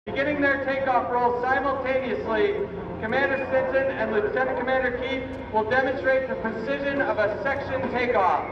Beginning their takeoff roll simultaneously, Commander Stinson and Lieutenant Commander Keith will demonstrate the precision of a section takeoff.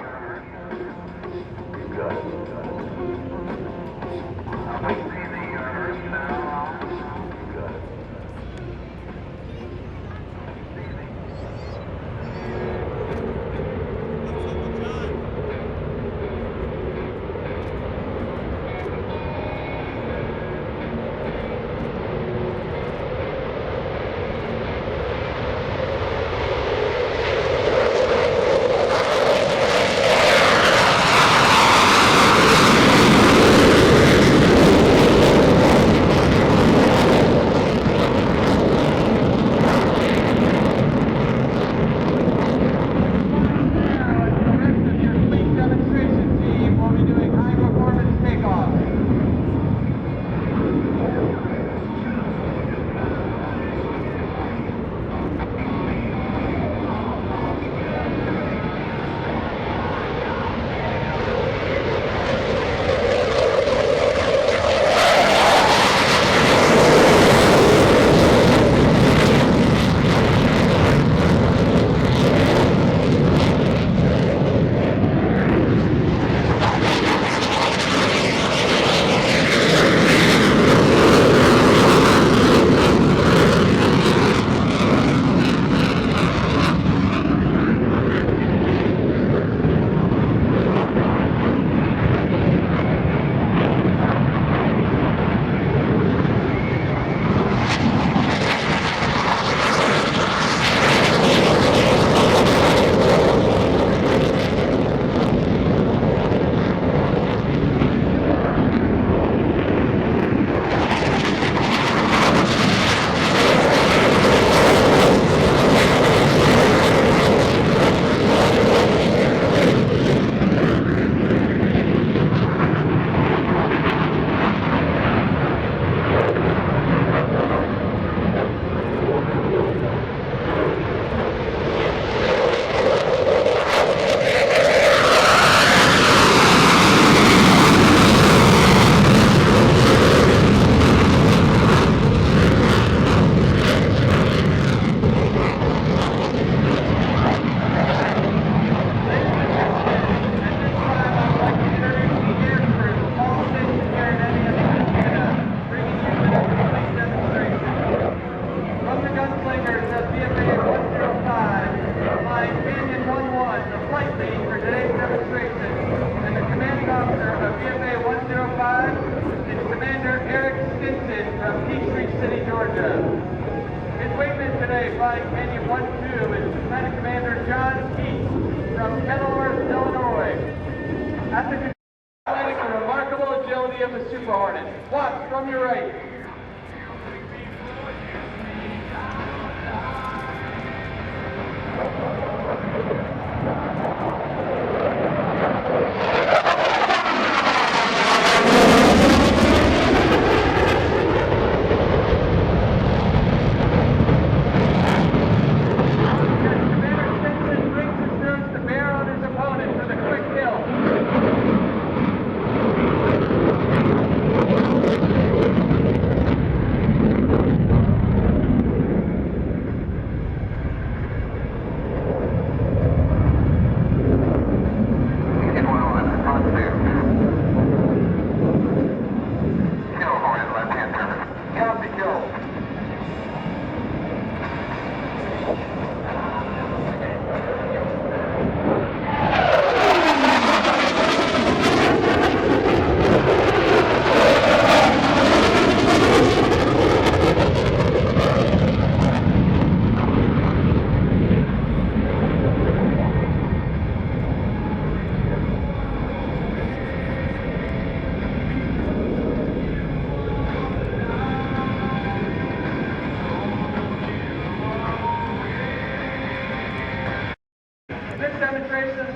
Gunslingers of VFA 105, flying Canyon 11, the flight lead for today's demonstration, and the commanding officer of VFA 105 is Commander Eric Stinson from Peachtree City, Georgia. His wingman today, flying Canyon 12, is Lieutenant Commander John Keith from Kenilworth, Illinois. At the control, highlighting the remarkable agility of the Super Hornet. Watch from your right.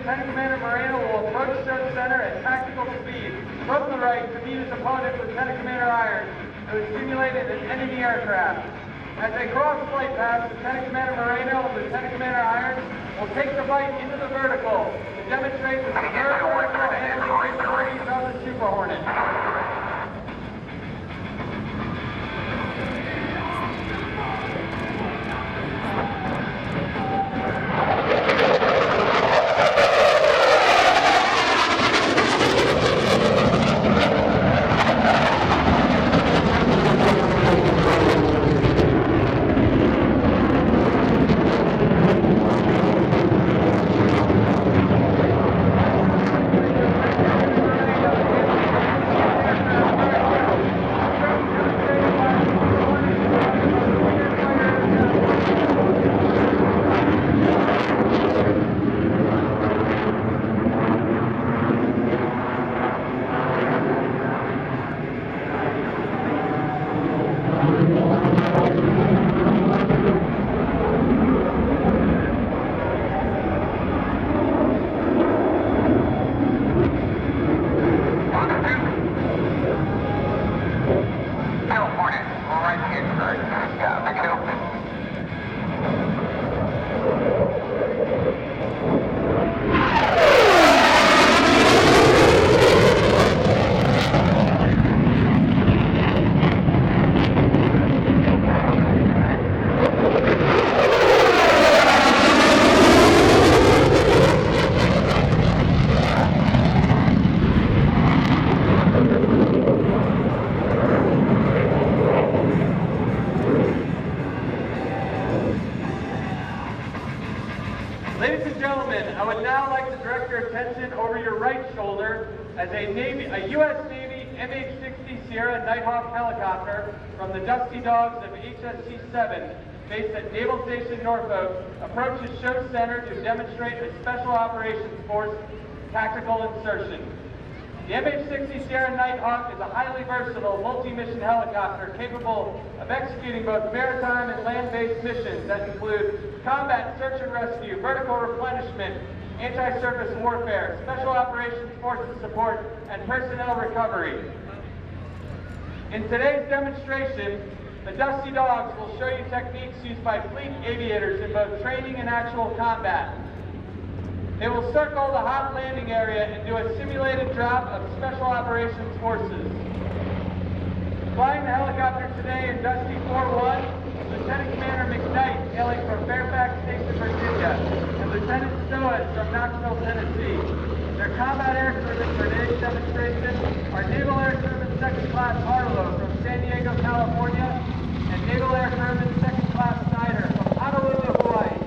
Lieutenant Commander Moreno will approach Surf Center at tactical speed from the right to meet his opponent, Lieutenant Commander Irons, who is simulating an enemy aircraft. As they cross flight paths, Lieutenant Commander Moreno and Lieutenant Commander Irons will take the fight into the vertical to demonstrate the superb vertical handling capabilities of the Super Hornet. gentlemen, I would now like to direct your attention over your right shoulder as a U.S. Navy MH-60S Knighthawk helicopter from the Dusty Dogs of HSC-7, based at Naval Station Norfolk, approaches Show Center to demonstrate a Special Operations Force tactical insertion. The MH-60S Knighthawk is a highly versatile multi-mission helicopter capable of executing both maritime and land-based missions that include combat search and rescue, vertical replenishment, anti-surface warfare, special operations forces support, and personnel recovery. In today's demonstration, the Dusty Dogs will show you techniques used by fleet aviators in both training and actual combat. They will circle the hot landing area and do a simulated drop of Special Operations Forces. Flying the helicopter today in Dusty 4-1, Lieutenant Commander McKnight, hailing from Fairfax Station, Virginia, and Lieutenant Stoas from Knoxville, Tennessee. Their combat air crewmen for today's demonstration are Naval Air Crewman 2nd Class Harlow from San Diego, California, and Naval Air Crewman 2nd Class Snyder from Honolulu, Hawaii.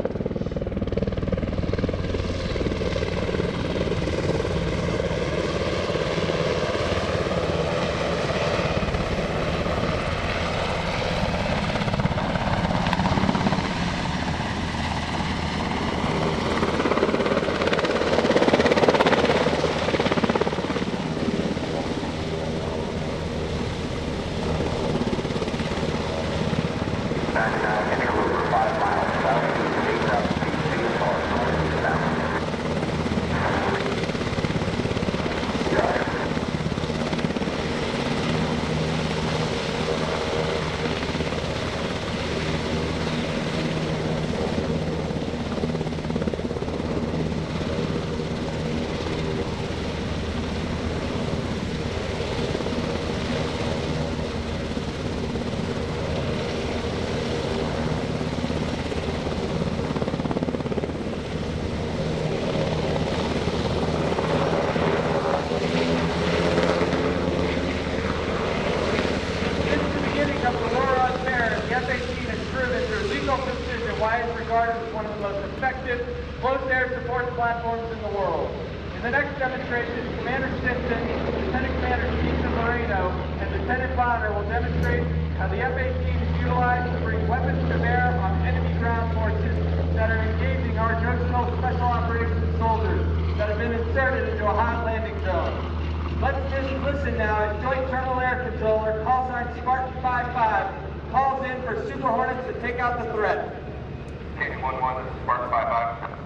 Platforms in the world. In the next demonstration, Commander Stinson, Lieutenant Commander Stephen Moreno, and Lieutenant Bonner will demonstrate how the F-18 is utilized to bring weapons to bear on enemy ground forces that are engaging our notional Special Operations soldiers that have been inserted into a hot landing zone. Let's just listen now as Joint Terminal Air Controller, call sign Spartan 55, calls in for Super Hornets to take out the threat. Station 1-1, this is Spartan 55.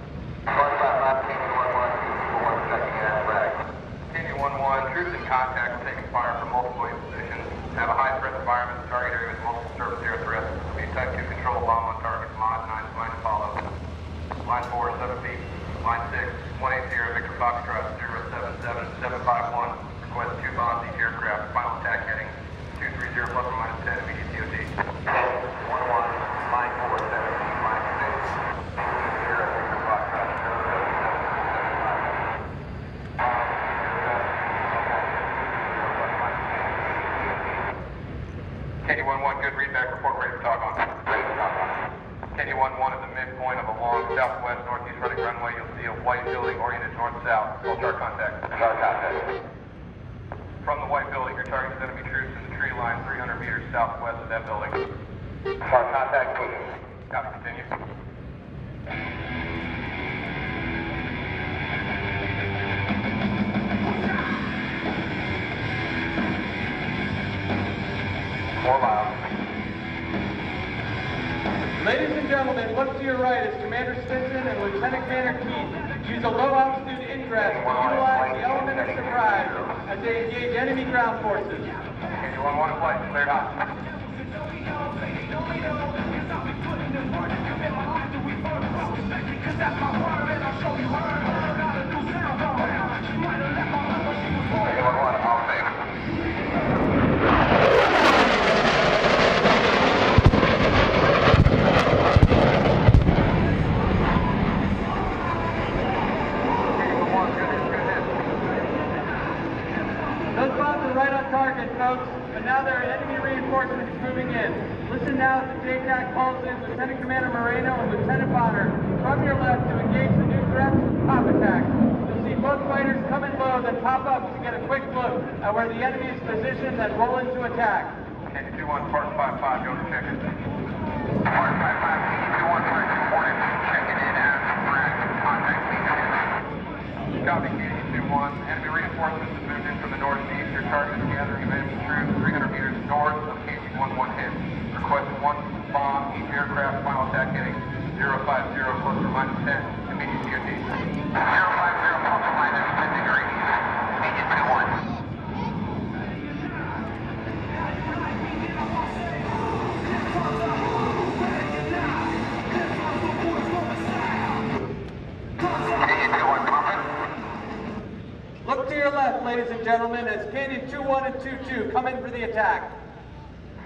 Spartan 55, Canyon 1-1, Super Hornet checking in at flag. Canyon 1-1, troops in contact will take fire from multiple positions. Have a high threat environment, target area with multiple surface air threats. Be type 2 control bomb on target. Mod 9 line to follow. Line 4, 7 feet. Line 6, 180 Victor Foxtrot 077751. Request 2 bombs each aircraft. Final attack heading 230 plus or minus 10 immediate COD. 1-1, line 4, 7 feet. Line 6. Canyon 1-1, good readback, report ready for talk on. Ready for talk on. Canyon 1-1 at the midpoint of a long southwest northeast running runway, you'll see a white building oriented north-south. Call chart contact. Chart contact. From the white building, your target is enemy troops in the tree line 300 meters southwest of that building. Chart contact, please. Copy, continue. Ladies and gentlemen, look to your right as Commander Stinson and Lieutenant Commander Keith use a low-altitude ingress to utilize the element of surprise as they engage enemy ground forces. Canyon 1-1 in flight, cleared hot. Now there are enemy reinforcements moving in. Listen now as the JTAC calls in Lieutenant Commander Moreno and Lieutenant Bonner from your left to engage the new threats of pop attacks. You'll see both fighters come in low, then pop up to get a quick look at where the enemy is positioned, then roll into attack. Okay, 2-1, Spark 5-5, go to check it. Spark 5-5, 2-1, Spark 2 Hornets, checking in as frag, contact me. Copy, KD-2-1, enemy reinforcements have moved in from the northeast. Your target is gathering of enemy troops 300 meters north of KD-11 hit. Request 1 bomb, each aircraft, final attack heading 050 plus or minus 10, immediate DOT. 050 plus or minus 10 degrees, immediate 2-1. Look to your left, ladies and gentlemen, as Canyon 2-1 and 2-2 come in for the attack.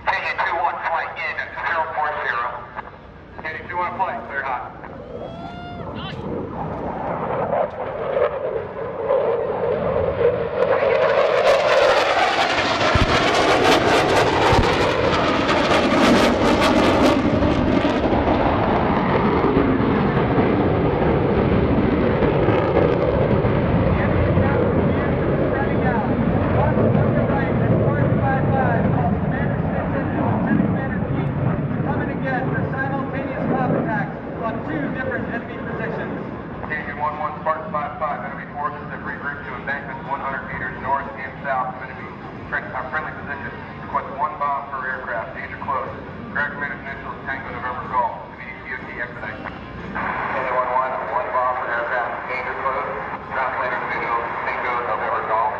Canyon 2-1 flight in at 040. Canyon 2-1 flight, clear hot. Friendly position. Request 1 bomb per aircraft. Danger close. Direct command initials Tango November Golf. Immediate DOT expedite. Tango 1-1, 1 bomb per aircraft. Danger close. Ground command initials Tango November Golf.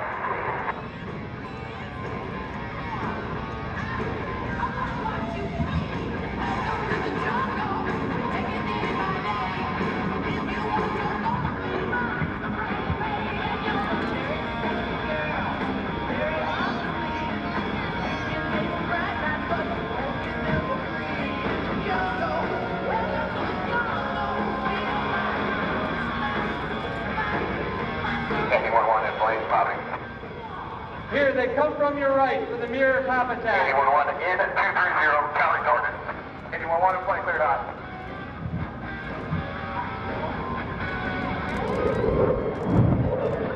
Here, they come from your right for the mirror pop attack. Anyone want in at 230, Charlie Gordon. Anyone want to play cleared hot?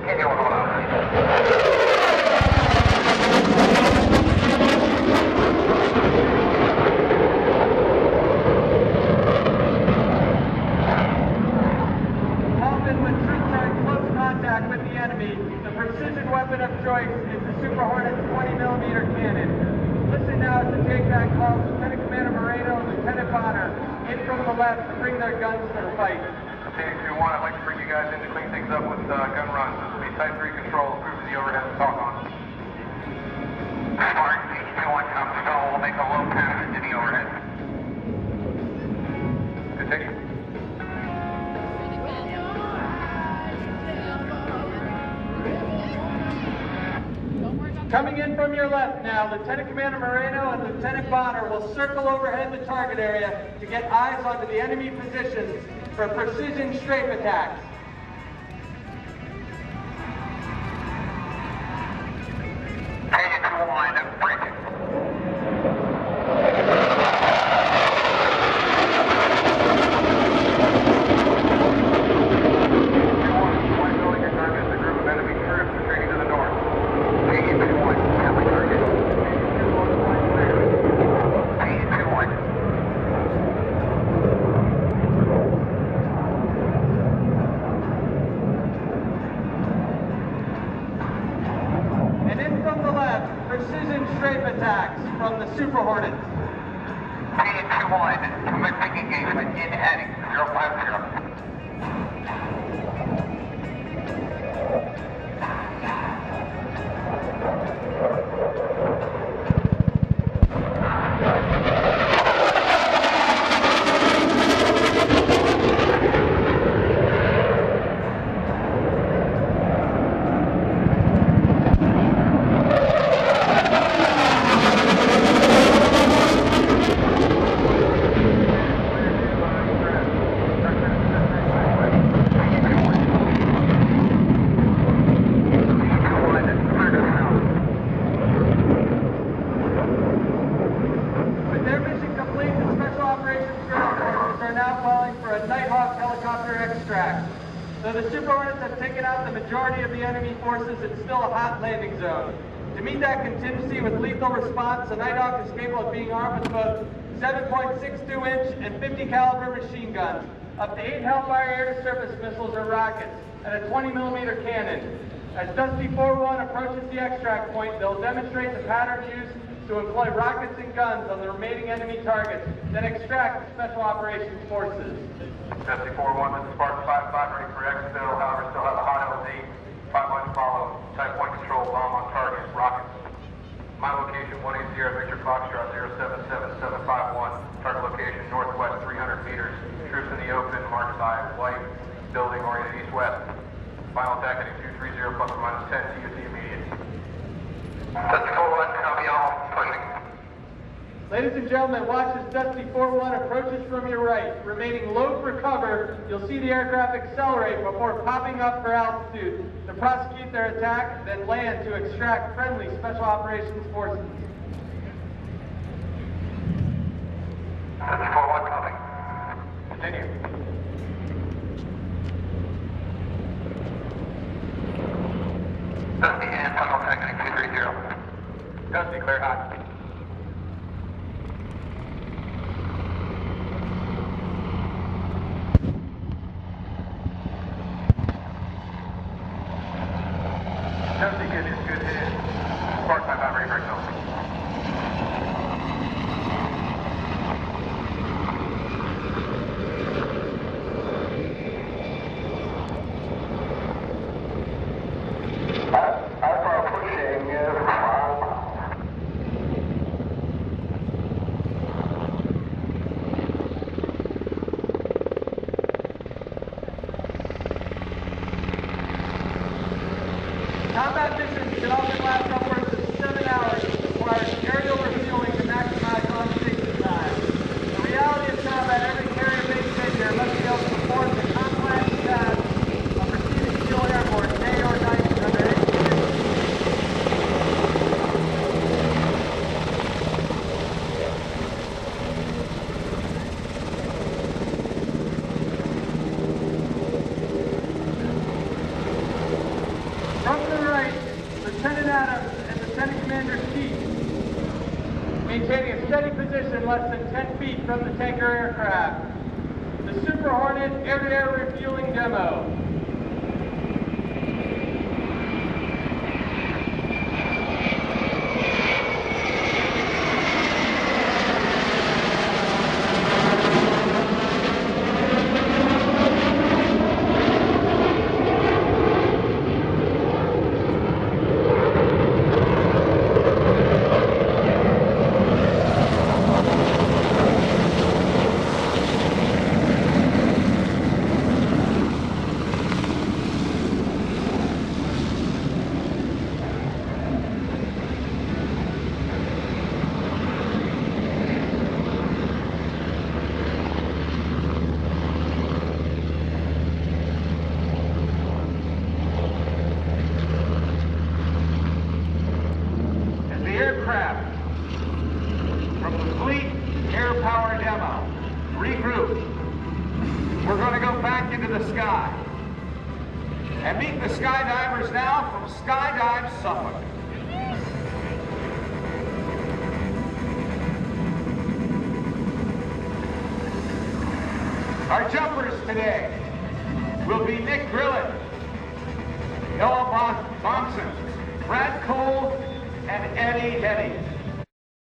Anyone want Often when troops are in close contact with the enemy, the precision weapon of choice is the Super Hornet's 20mm cannon. Listen now as the takeback calls Lieutenant Commander Moreno and Lieutenant Bonner in from the left to bring their guns to the fight. Take 2-1, I'd like to bring you guys in to clean things up with gun runs. This will be Type 3 control, approving the overhead to talk on. Smart, Take 2-1 comes to go. We'll make a low pass into the overhead. Continue. Coming in from your left now, Lieutenant Commander Moreno and Lieutenant Bonner will circle overhead the target area to get eyes onto the enemy positions for precision strafe attacks. Canyon 2-1, breaking. Precision strafe attacks from the Super Hornets. Canyon 2-1, commencing engagement in heading 050. Are now calling for a Knighthawk helicopter extract. Though the Super Hornets have taken out the majority of the enemy forces, it's still a hot landing zone. To meet that contingency with lethal response, the Knighthawk is capable of being armed with both 7.62-inch and 50 caliber machine guns, up to 8 Hellfire air-to-surface missiles or rockets, and a 20mm cannon. As Dusty 4-1 approaches the extract point, they'll demonstrate the pattern used to employ rockets and guns on the remaining enemy targets, then extract the Special Operations Forces. Dusty 4-1, this is Spartan 5-5, ready for exfil, however, still have a hot LZ. 5-1 to follow, type point control, bomb on target, rockets. My location, 180 Victor Foxtrot 077751, target location northwest 300 meters, troops in the open, marked by white, building oriented east-west. Final attack heading 230, plus or minus 10, TUC immediate. Dusty 4-1, copy all, pushing. Ladies and gentlemen, watch as Dusty 4-1 approaches from your right. Remaining low for cover, you'll see the aircraft accelerate before popping up for altitude to prosecute their attack, then land to extract friendly Special Operations Forces. Dusty 4-1, copy. Continue. Dusty and final attack heading 230. Dusty, clear hot. Dusty, good hit. Spark 5-5, ready for exfil. Combat missions can often last upwards of 7 hours and require aerial refueling to maximize on-station time. The reality of combat, every carrier-based figure must be able to perform the complex task of receiving fuel airborne day or night under any conditions. From the right, Lieutenant Adams and Lieutenant Commander Keith, maintaining a steady position less than 10 feet from the tanker aircraft. The Super Hornet air-to-air refueling demo. From the fleet air power demo, regroup. We're going to go back into the sky and meet the skydivers now from Skydive Suffolk. Our jumpers today will be Nick Grillet, Noah Bonson, Brad Cole, and Eddie Henny. As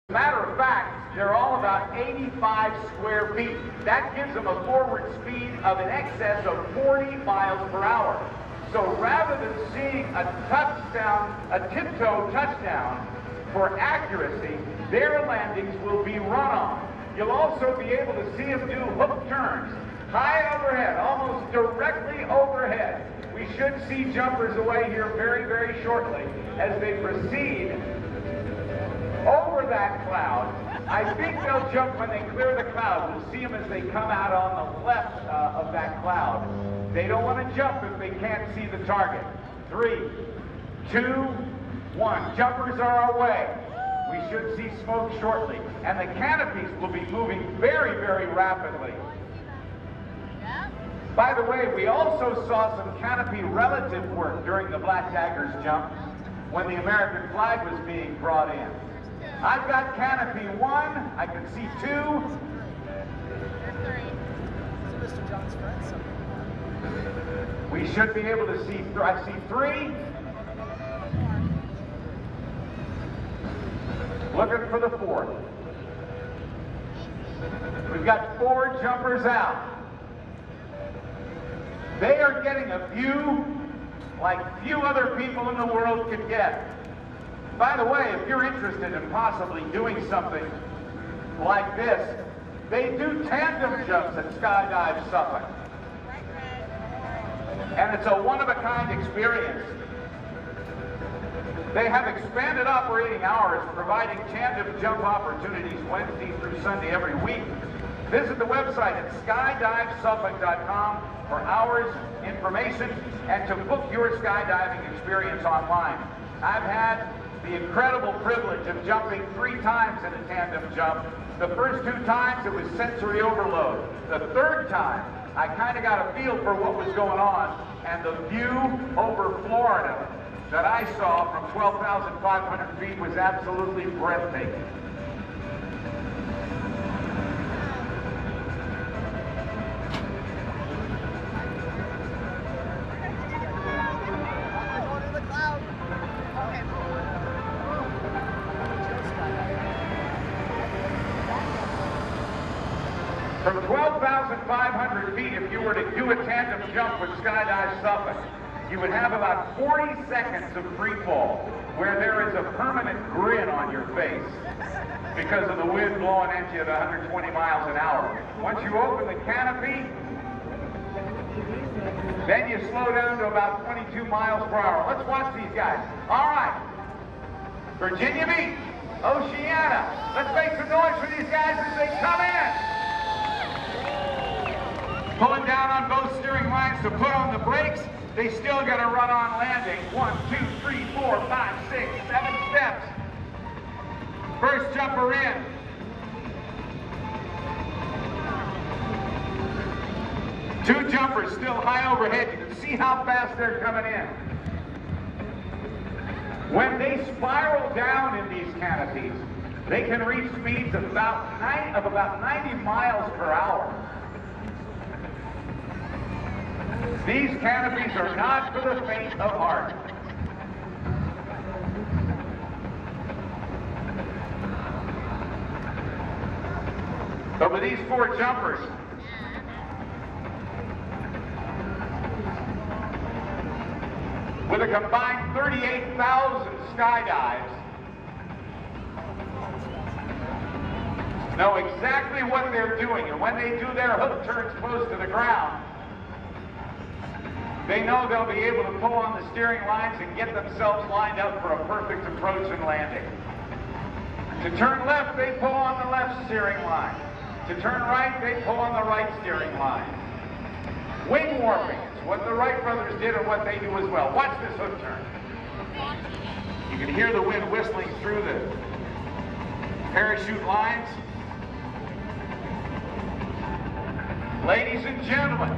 a matter of fact, they're all about 85 square feet. That gives them a forward speed of in excess of 40 miles per hour. So rather than seeing a touchdown, a tiptoe touchdown for accuracy, their landings will be run-on. You'll also be able to see them do hook turns, high overhead, almost directly overhead. We should see jumpers away here very, very shortly as they proceed over that cloud. I think they'll jump when they clear the cloud. We'll see them as they come out on the left of that cloud. They don't want to jump if they can't see the target. 3, 2, 1. Jumpers are away. We should see smoke shortly. And the canopies will be moving very, very rapidly. By the way, we also saw some canopy relative work during the Black Daggers jump when the American flag was being brought in. I've got canopy 1, I can see 2. We should be able to see, I see 3. Looking for the 4th. We've got 4 jumpers out. They are getting a view like few other people in the world could get. By the way, if you're interested in possibly doing something like this, they do tandem jumps at Skydive Suffolk. And it's a one-of-a-kind experience. They have expanded operating hours, providing tandem jump opportunities Wednesday through Sunday every week. Visit the website at skydivesuffolk.com for hours, information, and to book your skydiving experience online. I've had the incredible privilege of jumping 3 times in a tandem jump. The first 2 times it was sensory overload. The 3rd time, I kind of got a feel for what was going on, and the view over Florida that I saw from 12,500 feet was absolutely breathtaking. From 12,500 feet, if you were to do a tandem jump with Skydive Suffolk, you would have about 40 seconds of free fall, where there is a permanent grin on your face because of the wind blowing at you at 120 miles an hour. Once you open the canopy, then you slow down to about 22 miles per hour. Let's watch these guys. All right, Virginia Beach, Oceana. Let's make some noise for these guys as they come in. Pulling down on both steering lines to put on the brakes. They still got to run on landing. 1, 2, 3, 4, 5, 6, 7 steps. First jumper in. Two jumpers still high overhead. You can see how fast they're coming in. When they spiral down in these canopies, they can reach speeds of about 90 miles per hour. These canopies are not for the faint of heart. But with these 4 jumpers, with a combined 38,000 skydives, know exactly what they're doing. And when they do their hook turns close to the ground, they know they'll be able to pull on the steering lines and get themselves lined up for a perfect approach and landing. To turn left, they pull on the left steering line. To turn right, they pull on the right steering line. Wing warping is what the Wright brothers did and what they do as well. Watch this hook turn. You can hear the wind whistling through the parachute lines. Ladies and gentlemen,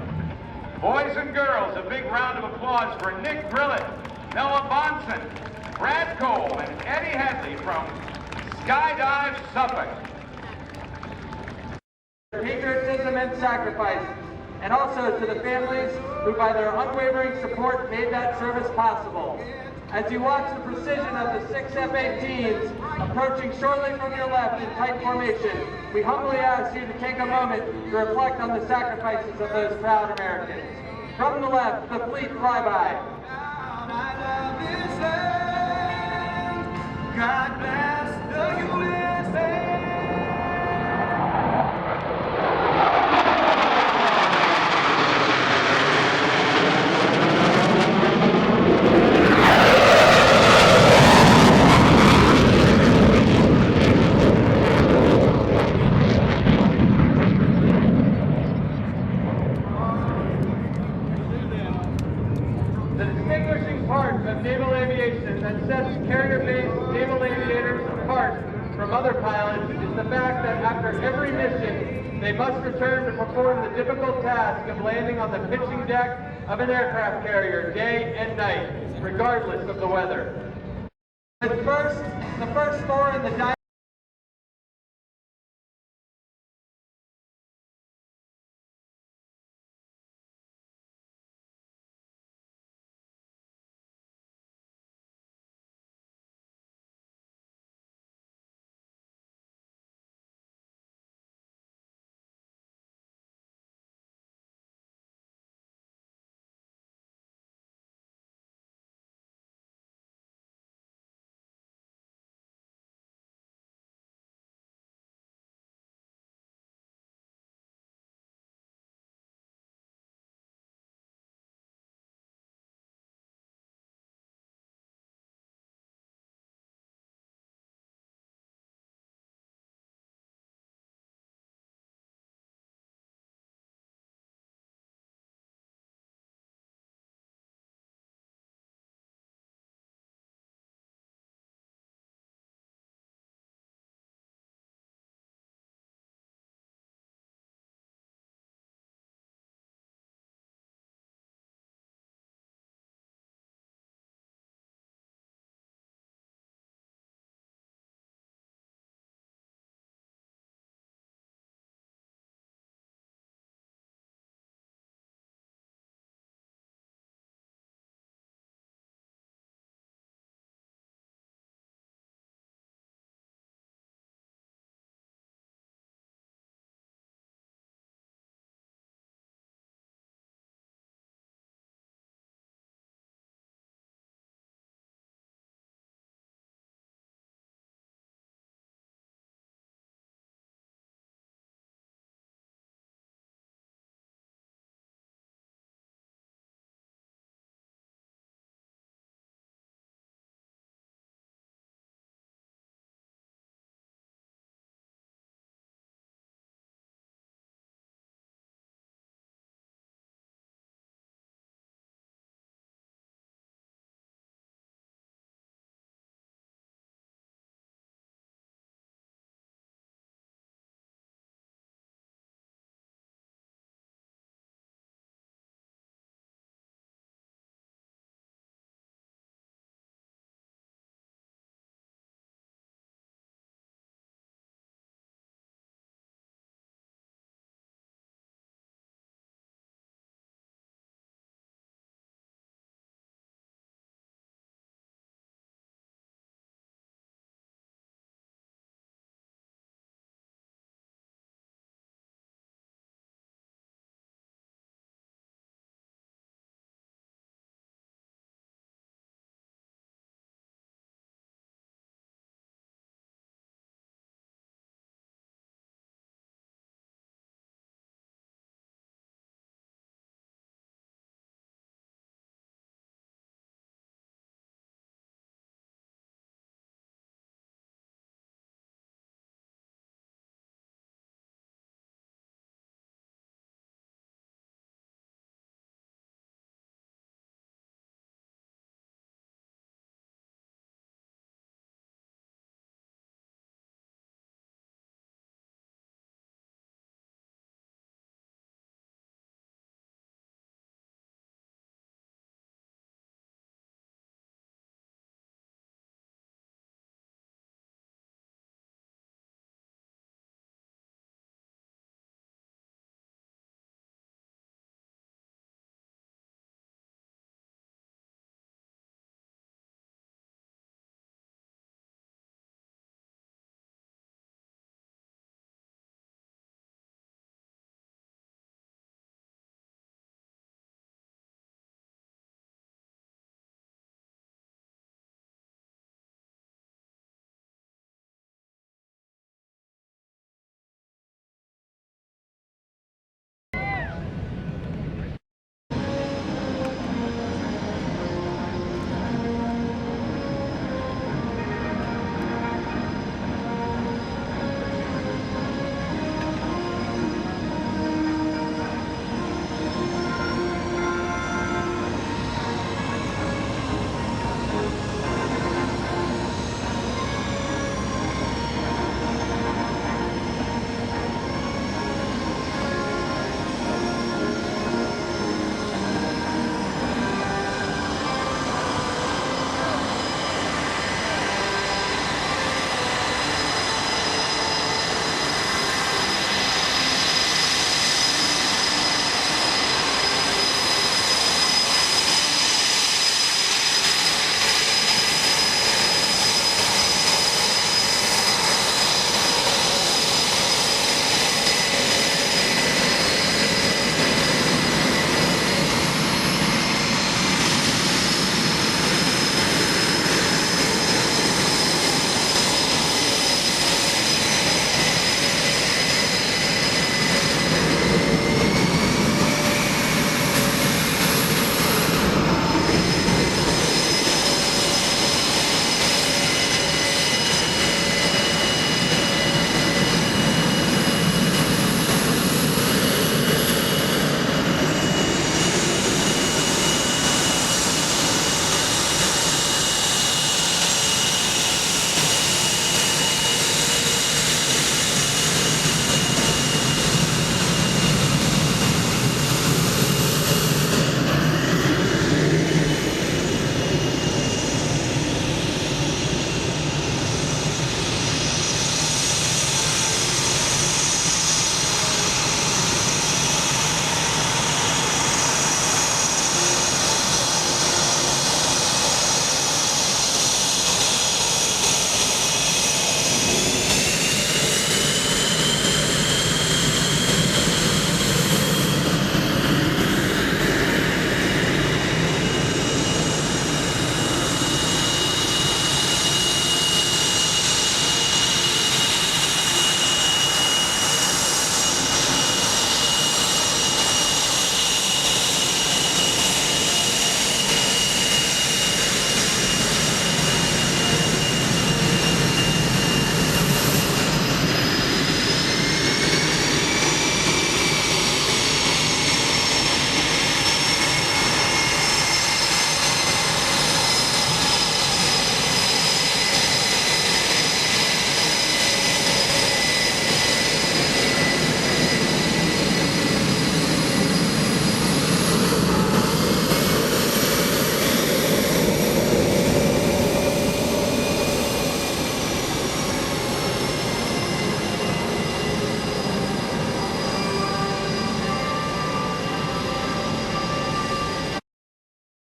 boys and girls, a big round of applause for Nick Brillett, Noah Bonson, Brad Cole, and Eddie Headley from Skydive Suffolk. Patriotism and sacrifice, and also to the families who by their unwavering support made that service possible. As you watch the precision of the 6 F-18s approaching shortly from your left in tight formation, we humbly ask you to take a moment to reflect on the sacrifices of those proud Americans. From the left, the fleet flyby. God bless the USA. The distinguishing part of naval aviation that sets carrier-based naval aviators was is the fact that after every mission, they must return to perform the difficult task of landing on the pitching deck of an aircraft carrier day and night, regardless of the weather. The first score in the